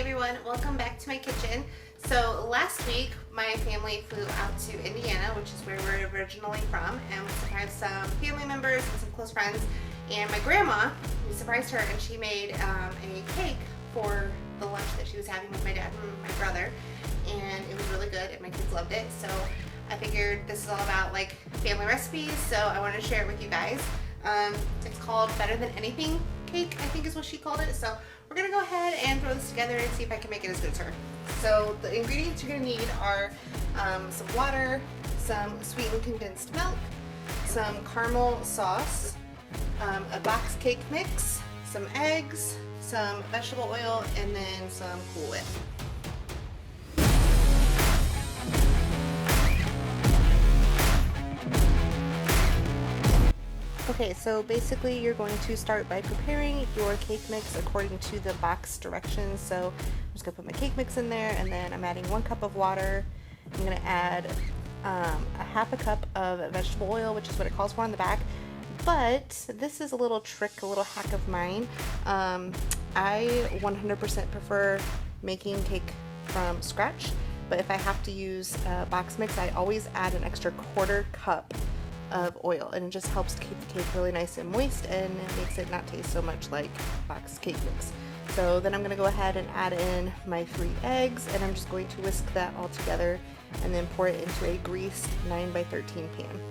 everyone, welcome back to my kitchen. So last week my family flew out to Indiana, which is where we're originally from, and we surprised some family members and some close friends. And my grandma, we surprised her, and she made a cake for the lunch that she was having with my dad and my brother, and it was really good and my kids loved it. So I figured this is all about like family recipes, so I wanted to share it with you guys. It's called Better Than Anything cake, I think is what she called it. So we're gonna go ahead and throw this together and see if I can make it as good as her. So the ingredients you're gonna need are some water, some sweetened condensed milk, some caramel sauce, a box cake mix, some eggs, some vegetable oil, and then some Cool Whip. Okay, so basically you're going to start by preparing your cake mix according to the box directions. So I'm just going to put my cake mix in there, and then I'm adding 1 cup of water. I'm going to add a half a cup of vegetable oil, which is what it calls for on the back. But this is a little trick, a little hack of mine. I 100% prefer making cake from scratch, but if I have to use a box mix, I always add an extra 1/4 cup of oil, and it just helps keep the cake really nice and moist, and it makes it not taste so much like box cake mix. So then I'm going to go ahead and add in my 3 eggs, and I'm just going to whisk that all together and then pour it into a greased 9x13 pan.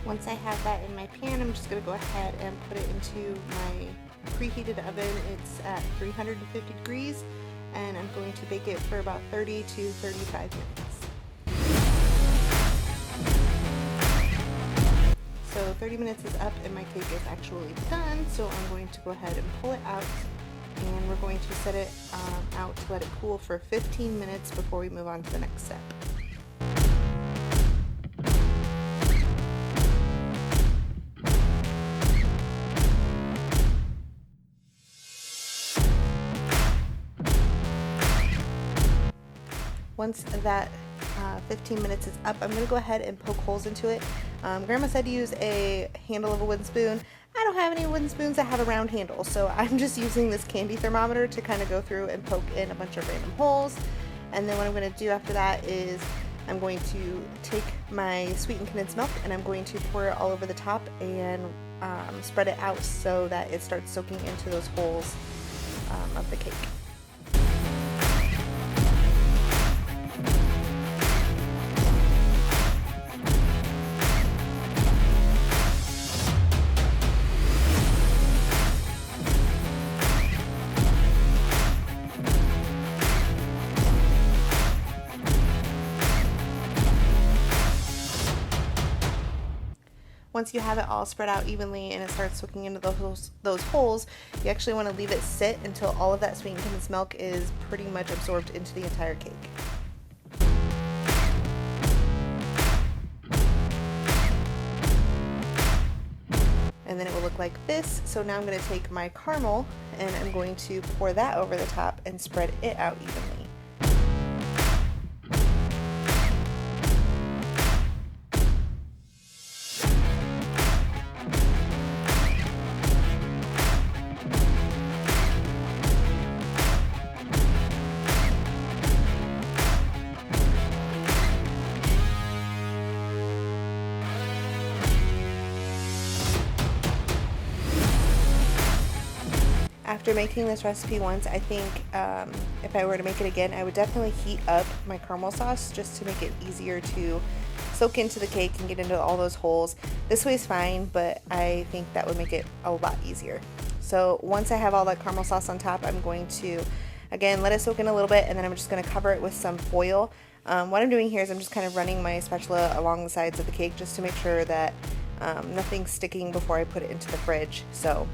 Once I have that in my pan, I'm just going to go ahead and put it into my preheated oven. It's at 350 degrees, and I'm going to bake it for about 30 to 35 minutes. So 30 minutes is up and my cake is actually done, so I'm going to go ahead and pull it out, and we're going to set it out to let it cool for 15 minutes before we move on to the next step. Once that 15 minutes is up, I'm going to go ahead and poke holes into it. Grandma said to use a handle of a wooden spoon. I don't have any wooden spoons, I have a round handle, so I'm just using this candy thermometer to kind of go through and poke in a bunch of random holes. And then what I'm going to do after that is I'm going to take my sweetened condensed milk, and I'm going to pour it all over the top and spread it out so that it starts soaking into those holes of the cake. Once you have it all spread out evenly and it starts soaking into those holes, you actually want to leave it sit until all of that sweetened condensed milk is pretty much absorbed into the entire cake. And then it will look like this. So now I'm going to take my caramel and I'm going to pour that over the top and spread it out evenly. after making this recipe once, I think if I were to make it again, I would definitely heat up my caramel sauce just to make it easier to soak into the cake and get into all those holes. This way is fine, but I think that would make it a lot easier. So once I have all that caramel sauce on top, I'm going to, again, let it soak in a little bit, and then I'm just going to cover it with some foil. What I'm doing here is I'm just kind of running my spatula along the sides of the cake just to make sure that nothing's sticking before I put it into the fridge. So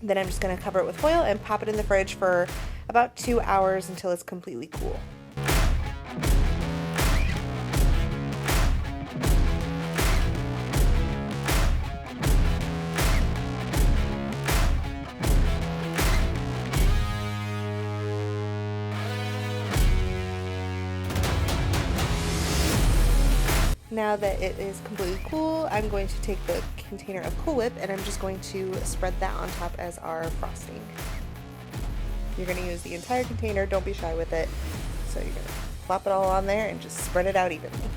then I'm just going to cover it with foil and pop it in the fridge for about 2 hours until it's completely cool. Now that it is completely cool, I'm going to take the container of Cool Whip and I'm just going to spread that on top as our frosting. You're going to use the entire container, don't be shy with it. So you're going to plop it all on there and just spread it out evenly.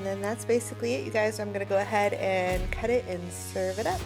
And that's basically it, you guys. I'm gonna go ahead and cut it and serve it up.